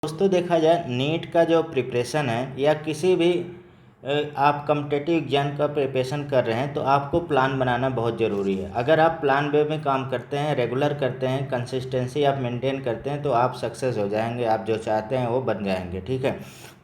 दोस्तों देखा जाए नीट का जो प्रिपरेशन है या किसी भी आप कॉम्पिटिटिव एग्जाम का प्रिपरेशन कर रहे हैं तो आपको प्लान बनाना बहुत ज़रूरी है। अगर आप प्लान वे में काम करते हैं, रेगुलर करते हैं, कंसिस्टेंसी आप मेंटेन करते हैं तो आप सक्सेस हो जाएंगे, आप जो चाहते हैं वो बन जाएंगे। ठीक है,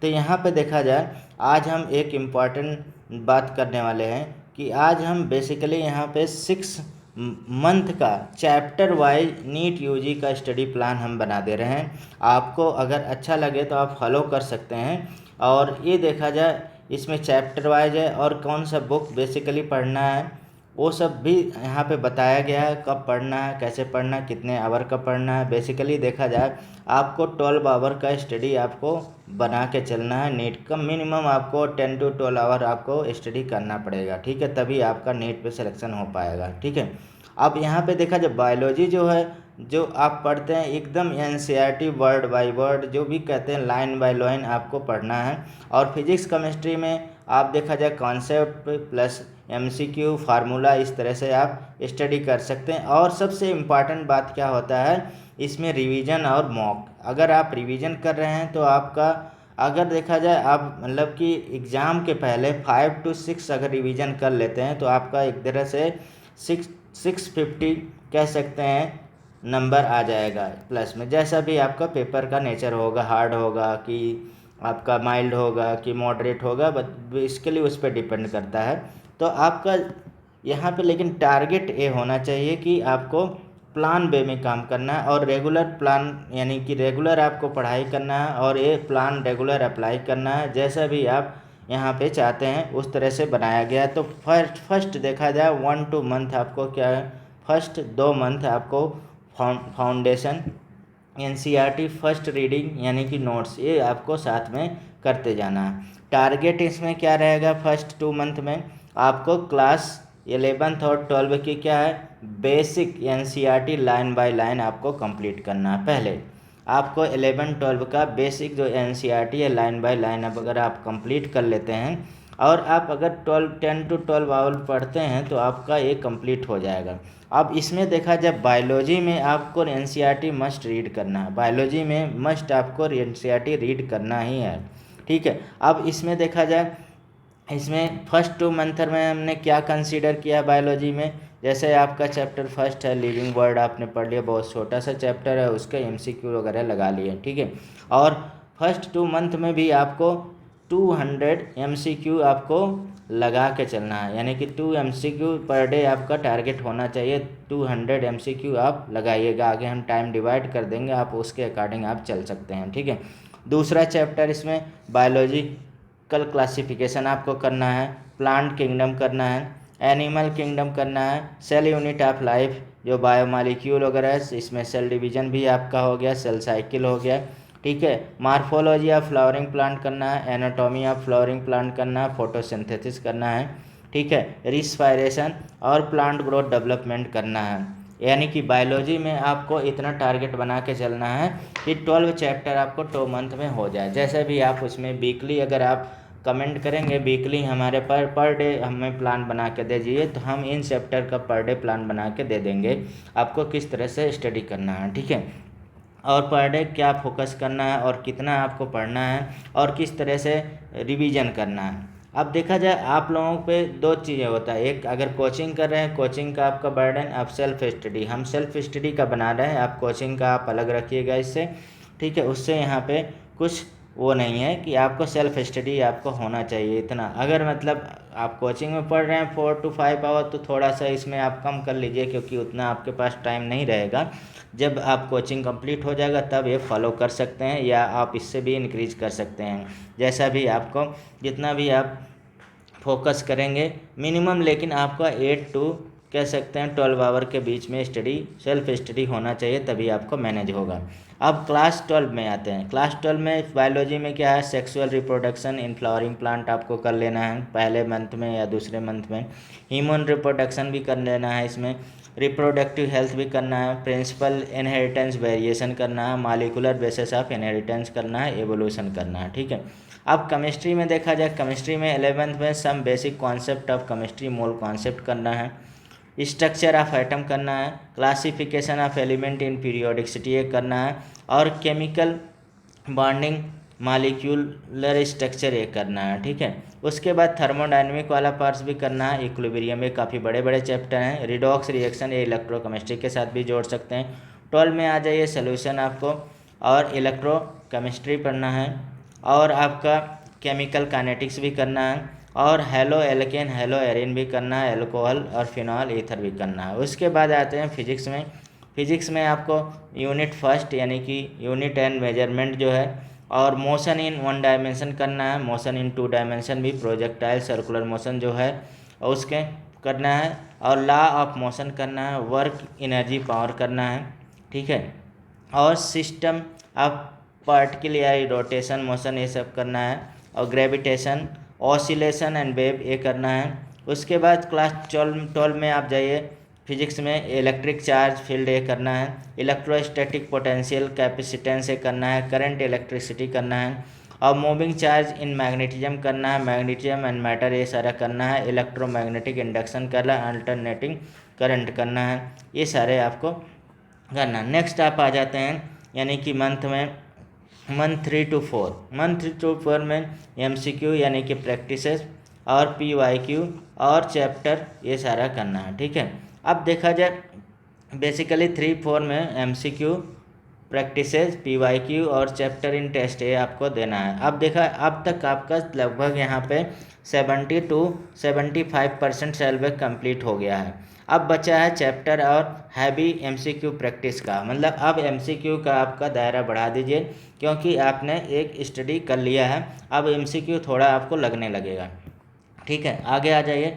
तो यहाँ पे देखा जाए आज हम एक इम्पॉर्टेंट बात करने वाले हैं कि आज हम बेसिकली यहाँ पे 6 मंथ का चैप्टर वाइज नीट यूजी का स्टडी प्लान हम बना दे रहे हैं। आपको अगर अच्छा लगे तो आप फॉलो कर सकते हैं। और ये देखा जाए इसमें चैप्टर वाइज है और कौन सा बुक बेसिकली पढ़ना है वो सब भी यहाँ पे बताया गया है, कब पढ़ना है, कैसे पढ़ना है, कितने आवर का पढ़ना है। बेसिकली देखा जाए आपको 12 आवर का स्टडी आपको बना के चलना है। नीट का मिनिमम आपको 10 to 12 आवर आपको स्टडी करना पड़ेगा। ठीक है, तभी आपका नीट पे सिलेक्शन हो पाएगा। ठीक है, अब यहाँ पे देखा जाए बायोलॉजी जो है जो आप पढ़ते हैं एकदम एनसीईआरटी वर्ड बाय वर्ड जो भी कहते हैं लाइन बाय लाइन आपको पढ़ना है। और फिजिक्स केमिस्ट्री में आप देखा जाए कॉन्सेप्ट प्लस एमसीक्यू फार्मूला इस तरह से आप स्टडी कर सकते हैं। और सबसे इम्पॉर्टेंट बात क्या होता है इसमें रिवीजन और मॉक। अगर आप रिवीजन कर रहे हैं तो आपका अगर देखा जाए आप मतलब कि एग्ज़ाम के पहले 5 to 6 अगर रिवीजन कर लेते हैं तो आपका एक तरह से 650 कह सकते हैं नंबर आ जाएगा प्लस में। जैसा भी आपका पेपर का नेचर होगा, हार्ड होगा कि आपका माइल्ड होगा कि मॉडरेट होगा, बट इसके लिए उस पर डिपेंड करता है। तो आपका यहाँ पे लेकिन टारगेट ये होना चाहिए कि आपको प्लान वे में काम करना है और रेगुलर प्लान यानी कि रेगुलर आपको पढ़ाई करना है और ये प्लान रेगुलर अप्लाई करना है। जैसा भी आप यहाँ पे चाहते हैं उस तरह से बनाया गया है। तो फर्स्ट देखा जाए 1-2 मंथ आपको क्या है, फर्स्ट 2 मंथ आपको फाउंडेशन एनसीईआरटी फर्स्ट रीडिंग यानी कि नोट्स ये आपको साथ में करते जाना है। टारगेट इसमें क्या रहेगा, फर्स्ट 2 मंथ में आपको क्लास 11th और 12 की क्या है basic NCERT line by line आपको कंप्लीट करना है। पहले आपको 11-12 का बेसिक जो एनसीईआरटी है लाइन बाय लाइन अब अगर आप कंप्लीट कर लेते हैं और आप अगर 10 to 12 आवर पढ़ते हैं तो आपका ये कंप्लीट हो जाएगा। अब इसमें देखा जाए बायोलॉजी में आपको एनसीईआरटी मस्ट रीड करना है, बायोलॉजी में मस्ट आपको एनसीईआरटी रीड करना ही है। ठीक है, अब इसमें देखा जाए इसमें फर्स्ट 2 मंथ में हमने क्या कंसीडर किया बायोलॉजी में, जैसे आपका चैप्टर फर्स्ट है लिविंग वर्ड आपने पढ़ लिया, बहुत छोटा सा चैप्टर है, उसके एमसीक्यू वगैरह लगा लिए। ठीक है, और फर्स्ट 2 मंथ में भी आपको 200 एमसीक्यू आपको लगा के चलना है, यानी कि 2 एमसीक्यू पर डे आपका टारगेट होना चाहिए। 200 एमसीक्यू आप लगाइएगा, आगे हम टाइम डिवाइड कर देंगे, आप उसके अकॉर्डिंग आप चल सकते हैं। ठीक है, दूसरा चैप्टर इसमें बायोलॉजिकल क्लासिफिकेशन आपको करना है, प्लांट किंगडम करना है, एनिमल किंगडम करना है, सेल यूनिट ऑफ लाइफ जो बायोमॉलिक्यूल वगैरह है, इसमें सेल डिवीजन भी आपका हो गया, सेल साइकिल हो गया। ठीक है, मार्फोलॉजी ऑफ फ्लावरिंग प्लांट करना है, एनाटॉमी ऑफ फ्लावरिंग प्लांट करना है, फोटोसिंथेसिस करना है। ठीक है, रिस्पायरेशन और प्लांट ग्रोथ डेवलपमेंट करना है। यानी कि बायोलॉजी में आपको इतना टारगेट बना के चलना है कि 12 चैप्टर आपको 2 मंथ में हो जाए। जैसे भी आप उसमें वीकली अगर आप कमेंट करेंगे वीकली हमारे पर डे हमें प्लान बना के दे दीजिए तो हम इन चैप्टर का पर डे प्लान बना के दे देंगे आपको किस तरह से स्टडी करना है। ठीक है, और पर डे क्या फोकस करना है और कितना आपको पढ़ना है और किस तरह से रिवीजन करना है। अब देखा जाए आप लोगों पे 2 चीज़ें होता है, एक अगर कोचिंग कर रहे हैं कोचिंग का आपका बर्डन, आप सेल्फ स्टडी, हम सेल्फ स्टडी का बना रहे हैं, आप कोचिंग का आप अलग रखिएगा इससे। ठीक है, उससे यहाँ पे कुछ वो नहीं है कि आपको सेल्फ स्टडी आपको होना चाहिए इतना। अगर मतलब आप कोचिंग में पढ़ रहे हैं 4 to 5 आवर तो थोड़ा सा इसमें आप कम कर लीजिए क्योंकि उतना आपके पास टाइम नहीं रहेगा। जब आप कोचिंग कंप्लीट हो जाएगा तब ये फॉलो कर सकते हैं या आप इससे भी इंक्रीज कर सकते हैं, जैसा भी आपको जितना भी आप फोकस करेंगे मिनिमम, लेकिन आपका 8 to कह सकते हैं 12 आवर के बीच में स्टडी सेल्फ स्टडी होना चाहिए, तभी आपको मैनेज होगा। अब क्लास 12 में आते हैं। क्लास 12 में बायोलॉजी में क्या है, sexual reproduction in flowering plant आपको कर लेना है पहले मंथ में या दूसरे मंथ में। ह्यूमन रिप्रोडक्शन भी कर लेना है इसमें, रिप्रोडक्टिव हेल्थ भी करना है, प्रिंसिपल इनहेरिटेंस वेरिएशन करना है, मालिकुलर बेसिस ऑफ इनहेरिटेंस करना है, एवोल्यूशन करना है। ठीक है, अब केमिस्ट्री में देखा जाए केमिस्ट्री में 11th में some basic concept of chemistry mole concept करना है, स्ट्रक्चर ऑफ एटम करना है, classification of element in periodicity करना है, और केमिकल बॉन्डिंग, मालिक्यूलर स्ट्रक्चर ये करना है, ठीक है। उसके बाद थर्मोडायनेमिक वाला पार्ट्स भी करना है। इक्विलिब्रियम में काफ़ी बड़े बड़े चैप्टर हैं। रिडॉक्स रिएक्शन ये इलेक्ट्रोकेमिस्ट्री के साथ भी जोड़ सकते हैं। 12 में आ जाइए सोल्यूशन आपको, और इलेक्ट्रोकेमिस्ट्री पढ़ना है, और आपका केमिकल काइनेटिक्स भी करना है, और हेलो एल्केन हेलो एरिन भी करना है, एल्कोहल और फिनॉल ईथर भी करना है। उसके बाद आते हैं फिजिक्स में। फिजिक्स में आपको यूनिट फर्स्ट यानी कि यूनिट एंड मेजरमेंट जो है, और मोशन इन 1 डायमेंशन करना है, मोशन इन 2 डायमेंशन भी, प्रोजेक्टाइल सर्कुलर मोशन जो है उसके करना है, और लॉ ऑफ मोशन करना है, वर्क एनर्जी करना है, ठीक है। और सिस्टम ऑफ पार्टिकल या रोटेशन मोशन ये सब करना है, और ग्रेविटेशन, ऑसिलेशन एंड वेव ये करना है। उसके बाद क्लास 12 में आप जाइए, फिजिक्स में इलेक्ट्रिक चार्ज फील्ड ये करना है, इलेक्ट्रोस्टैटिक पोटेंशियल कैपेसिटेंस ये करना है, करंट इलेक्ट्रिसिटी करना है, और मूविंग चार्ज इन मैग्नेटिज्म करना है, मैग्नेटिज्म एंड मैटर ये सारा करना है, इलेक्ट्रोमैग्नेटिक इंडक्शन करना है, अल्टरनेटिंग करंट करना है, ये सारे आपको करना। नेक्स्ट आप आ जाते हैं यानी कि मंथ 3 to 4, मंथ 3 to 4 में MCQ यानी कि प्रैक्टिसेस, और PYQ और चैप्टर ये सारा करना है, ठीक है। अब देखा जाए बेसिकली 3-4 में MCQ, प्रैक्टिसेस, PYQ और चैप्टर इन टेस्ट ये आपको देना है। अब देखा, अब तक आपका लगभग यहाँ पे 70 to 75% सिलेबस कंप्लीट हो गया है। अब बचा है चैप्टर और हैवी MCQ प्रैक्टिस का, मतलब अब MCQ का आपका दायरा बढ़ा दीजिए, क्योंकि आपने एक स्टडी कर लिया है, अब MCQ थोड़ा आपको लगने लगेगा, ठीक है। आगे आ जाइए,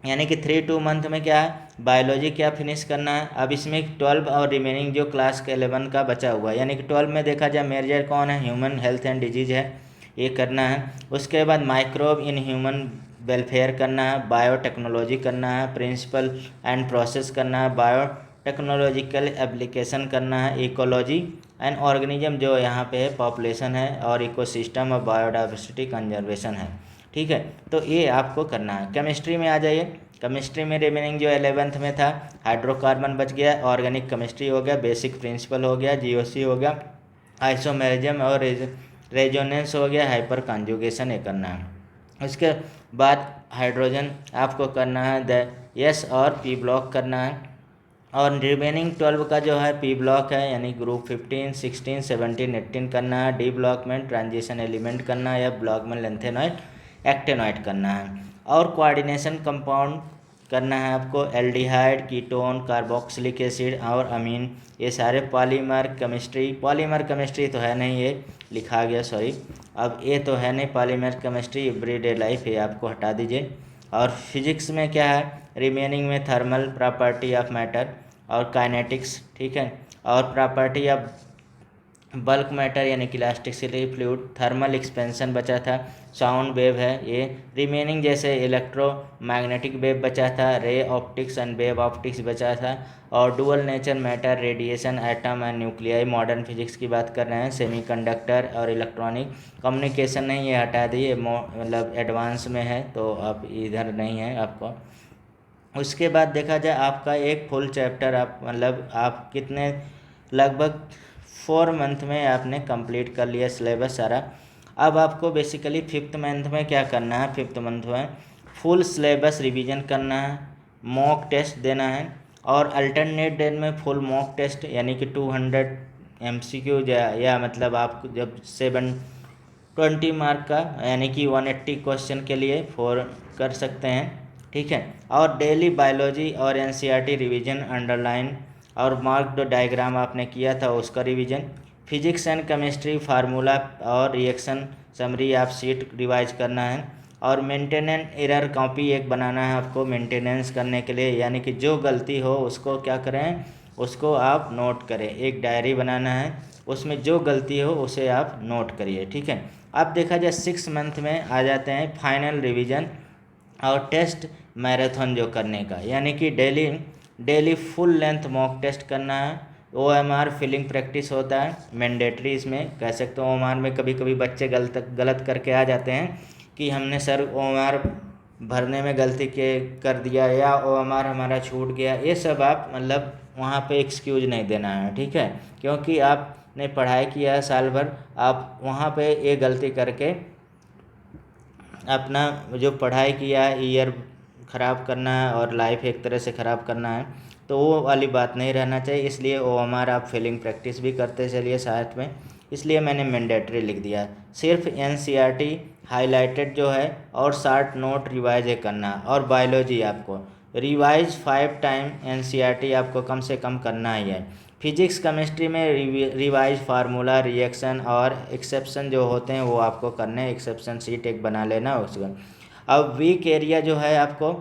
यानी कि 3-2 मंथ में क्या है, बायोलॉजी क्या फिनिश करना है। अब इसमें 12 और रिमेनिंग जो क्लास के 11 का बचा हुआ है, यानी कि 12 में देखा जाए मेजर कौन है, ह्यूमन हेल्थ एंड डिजीज है, ये करना है। उसके बाद माइक्रोब इन ह्यूमन वेलफेयर करना है, बायोटेक्नोलॉजी करना है, प्रिंसिपल एंड प्रोसेस करना है, बायोटेक्नोलॉजिकल एप्लीकेशन करना है, इकोलॉजी एंड ऑर्गेनिज्म जो यहाँ पे है पॉपुलेशन है, और इकोसिस्टम और बायोडाइवर्सिटी कंजर्वेशन है, ठीक है। तो ये आपको करना है। केमिस्ट्री में आ जाइए, केमिस्ट्री में रिमेनिंग जो 11th में था, हाइड्रोकार्बन बच गया, ऑर्गेनिक केमिस्ट्री हो गया, बेसिक प्रिंसिपल हो गया, GOC हो गया, आइसोमेरिज्म और रेजोनेंस हो गया, हाइपर कॉन्जुगेशन ये करना है। उसके बाद हाइड्रोजन आपको करना है S और P ब्लॉक करना है, और रिमेनिंग 12 का जो है P ब्लॉक है, यानी ग्रुप 15, 16, 17, 18 करना है। D ब्लॉक में ट्रांजिशन एलिमेंट करना है, या ब्लॉक में लेंथेनॉइड एक्टेनॉइड करना है, और कोऑर्डिनेशन कंपाउंड करना है आपको, एल्डिहाइड, कीटोन, कार्बोक्सिलिक एसिड और अमीन, ये सारे। पॉलीमर केमिस्ट्री तो है नहीं, ये लिखा गया, सॉरी, अब ये तो है नहीं पॉलीमर केमिस्ट्री, एवरीडे लाइफ ये आपको हटा दीजिए। और फिजिक्स में क्या है, रिमेनिंग में थर्मल प्रॉपर्टी ऑफ मैटर और काइनेटिक्स, ठीक है, और प्रॉपर्टी ऑफ बल्क मैटर यानी कि इलास्टिसिटी फ्लूइड, थर्मल एक्सपेंशन बचा था, साउंड वेव है ये, रिमेनिंग जैसे इलेक्ट्रोमैग्नेटिक वेव बचा था, ray optics and wave optics बचा था, और dual nature matter, radiation, atom and nuclei, modern physics की बात कर रहे हैं, सेमीकंडक्टर और इलेक्ट्रॉनिक कम्युनिकेशन नहीं, ये हटा दिए, मतलब एडवांस में है तो आप इधर नहीं है आपको। उसके बाद देखा जाए आपका एक फुल चैप्टर आप मतलब आप कितने लगभग 4 मंथ में आपने कंप्लीट कर लिया सिलेबस सारा। अब आपको बेसिकली 5th मंथ में क्या करना है, 5th मंथ में फुल सिलेबस रिवीजन करना है, मॉक टेस्ट देना है, और अल्टरनेट डे में फुल मॉक टेस्ट यानी कि 200 MCQ या मतलब आप जब 720 मार्क का यानी कि 180 क्वेश्चन के लिए 4 कर सकते हैं, ठीक है। और डेली बायोलॉजी और NCERT रिवीजन, अंडरलाइन और मार्क द डायग्राम आपने किया था उसका revision, physics and chemistry formula और रिएक्शन समरी आप सीट रिवाइज करना है, और मेंटेनेंस एरर कॉपी एक बनाना है आपको मेंटेनेंस करने के लिए, यानी कि जो गलती हो उसको क्या करें, उसको आप नोट करें, एक डायरी बनाना है, उसमें जो गलती हो उसे आप नोट करिए, ठीक है। अब देखा जाए 6 मंथ में आ जाते हैं फाइनल रिवीजन और टेस्ट मैराथन जो करने का, यानी कि daily full length mock test करना है। OMR फिलिंग प्रैक्टिस होता है मैंडेटरी, इसमें कह सकते हो OMR में कभी कभी बच्चे गलत करके आ जाते हैं कि हमने सर OMR भरने में गलती कर दिया, या OMR हमारा छूट गया, ये सब आप मतलब वहाँ पे एक्सक्यूज़ नहीं देना है, ठीक है। क्योंकि आपने पढ़ाई किया है साल भर, आप वहाँ पे ये गलती करके अपना जो पढ़ाई किया है ईयर ख़राब करना है और लाइफ एक तरह से ख़राब करना है, तो वो वाली बात नहीं रहना चाहिए। इसलिए OMR आप फीलिंग प्रैक्टिस भी करते चलिए साथ में, इसलिए मैंने मैंडेटरी लिख दिया। सिर्फ NCERT हाईलाइटेड जो है और शार्ट नोट रिवाइज करना, और बायोलॉजी आपको रिवाइज 5 टाइम NCERT आपको कम से कम करना ही है। फिजिक्स केमिस्ट्री में रिवाइज फार्मूला, रिएक्शन और एक्सेप्शन जो होते हैं वो आपको करने हैं। एक्सेप्शन सीट एक बना लेना उसका। अब वीक एरिया जो है आपको,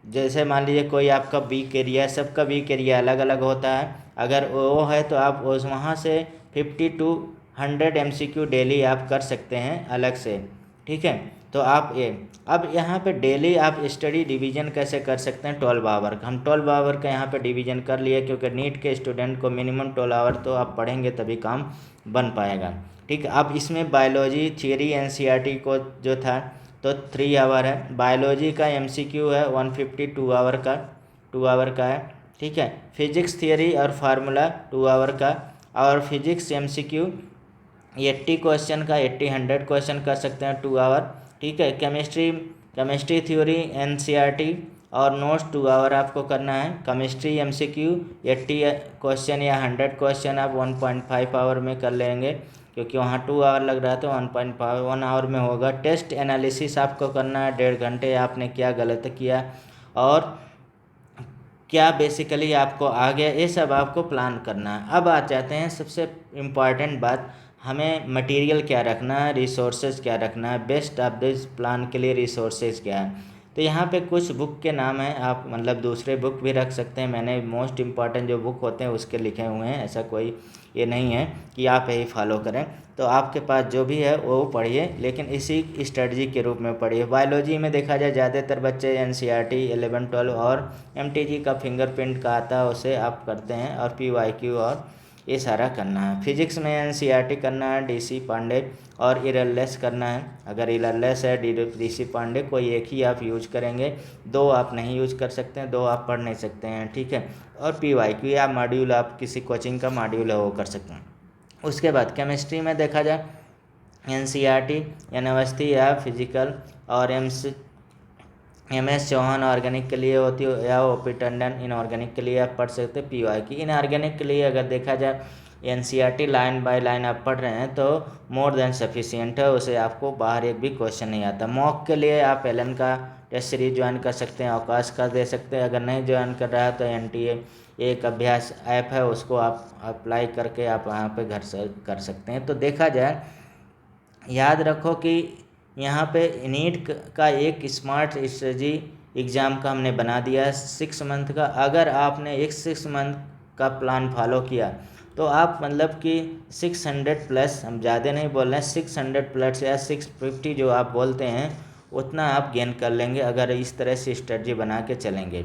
जैसे मान लीजिए कोई आपका वीक एरिया, सबका वीक एरिया अलग अलग होता है, अगर वो है तो आप उस वहाँ से 50 to 100 MCQ डेली आप कर सकते हैं अलग से, ठीक है। तो आप ये अब यहाँ पे डेली आप स्टडी डिवीज़न कैसे कर सकते हैं 12 आवर का। हम 12 आवर का यहाँ पे डिवीज़न कर लिए, क्योंकि नीट के स्टूडेंट को मिनिमम 12 आवर तो आप पढ़ेंगे तभी काम बन पाएगा, ठीक है। अब इसमें बायोलॉजी थियरी NCERT को जो था तो 3 आवर है, बायोलॉजी का MCQ है 152 आवर का, 2 आवर का है, ठीक है। फिजिक्स थियरी और फार्मूला 2 आवर का, और फिजिक्स MCQ 80 क्वेश्चन का 100 क्वेश्चन कर सकते हैं 2 आवर, ठीक है। केमिस्ट्री थ्योरी NCERT और नोट्स 2 आवर आपको करना है। केमिस्ट्री MCQ 80 क्वेश्चन या 100 क्वेश्चन आप 1.5 आवर में कर लेंगे, क्योंकि वहाँ 2 आवर लग रहा है तो 1 आवर में होगा। टेस्ट एनालिसिस आपको करना है, 1.5 घंटे आपने क्या गलत किया और क्या बेसिकली आपको आ गया, ये सब आपको प्लान करना है। अब आ जाते हैं सबसे इम्पॉर्टेंट बात, हमें मटेरियल क्या रखना है, रिसोर्सेज क्या रखना है, बेस्ट ऑफ दिस प्लान के लिए रिसोर्सेज क्या है। तो यहाँ पे कुछ बुक के नाम हैं, आप मतलब दूसरे बुक भी रख सकते हैं। मैंने मोस्ट इम्पॉर्टेंट जो बुक होते हैं उसके लिखे हुए हैं, ऐसा कोई ये नहीं है कि आप यही फॉलो करें। तो आपके पास जो भी है वो पढ़िए, लेकिन इसी स्ट्रेटजी के रूप में पढ़िए। बायोलॉजी में देखा जाए ज़्यादातर बच्चे NCERT 11, 12 और MTG का फिंगरप्रिंट का आता है उसे आप करते हैं, और PYQ और ये सारा करना है। फिजिक्स में NCERT करना है, DC पांडे और इररलेस करना है। अगर इररलेस है DC पांडे, कोई एक ही आप यूज करेंगे, 2 आप नहीं यूज कर सकते हैं, 2 आप पढ़ नहीं सकते हैं, ठीक है। और PYQ या मॉड्यूल आप किसी कोचिंग का मॉड्यूल है वो कर सकते हैं। उसके बाद केमिस्ट्री में देखा जाए NCERT या अवस्थी या फिजिकल और MS चौहान ऑर्गेनिक के लिए होती है, या OP टंडन इनऑर्गेनिक के लिए आप पढ़ सकते हैं। PYQ इनऑर्गेनिक के लिए अगर देखा जाए NCERT लाइन बाय लाइन आप पढ़ रहे हैं तो मोर देन सफिशिएंट है, उसे आपको बाहर एक भी क्वेश्चन नहीं आता। मॉक के लिए आप एलन का टेस्ट सीरीज ज्वाइन कर सकते हैं, अवकाश का दे सकते हैं। अगर नहीं ज्वाइन कर रहा है तो NTA एक अभ्यास ऐप है, उसको आप अप्लाई करके आप वहाँ पे घर से कर सकते हैं। तो देखा जाए, याद रखो कि यहाँ पे नीट का एक स्मार्ट स्ट्रेटजी एग्ज़ाम का हमने बना दिया है 6 मंथ का। अगर आपने एक 6 मंथ का प्लान फॉलो किया तो आप मतलब कि 600 प्लस, हम ज़्यादा नहीं बोल रहे हैं, 600 प्लस या 650 जो आप बोलते हैं उतना आप गेन कर लेंगे अगर इस तरह से स्ट्रेटजी बना के चलेंगे।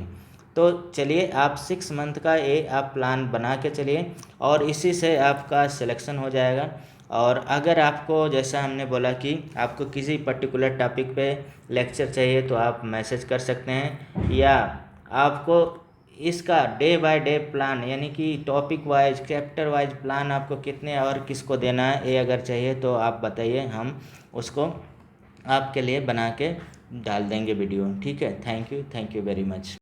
तो चलिए, आप 6 मंथ का ये आप प्लान बना के चलिए और इसी से आपका सिलेक्शन हो जाएगा। और अगर आपको, जैसा हमने बोला कि आपको किसी पर्टिकुलर टॉपिक पे लेक्चर चाहिए तो आप मैसेज कर सकते हैं, या आपको इसका डे बाय डे प्लान यानी कि topic wise chapter wise plan आपको कितने और किसको देना है ये अगर चाहिए तो आप बताइए, हम उसको आपके लिए बना के डाल देंगे वीडियो, ठीक है। Thank you very much.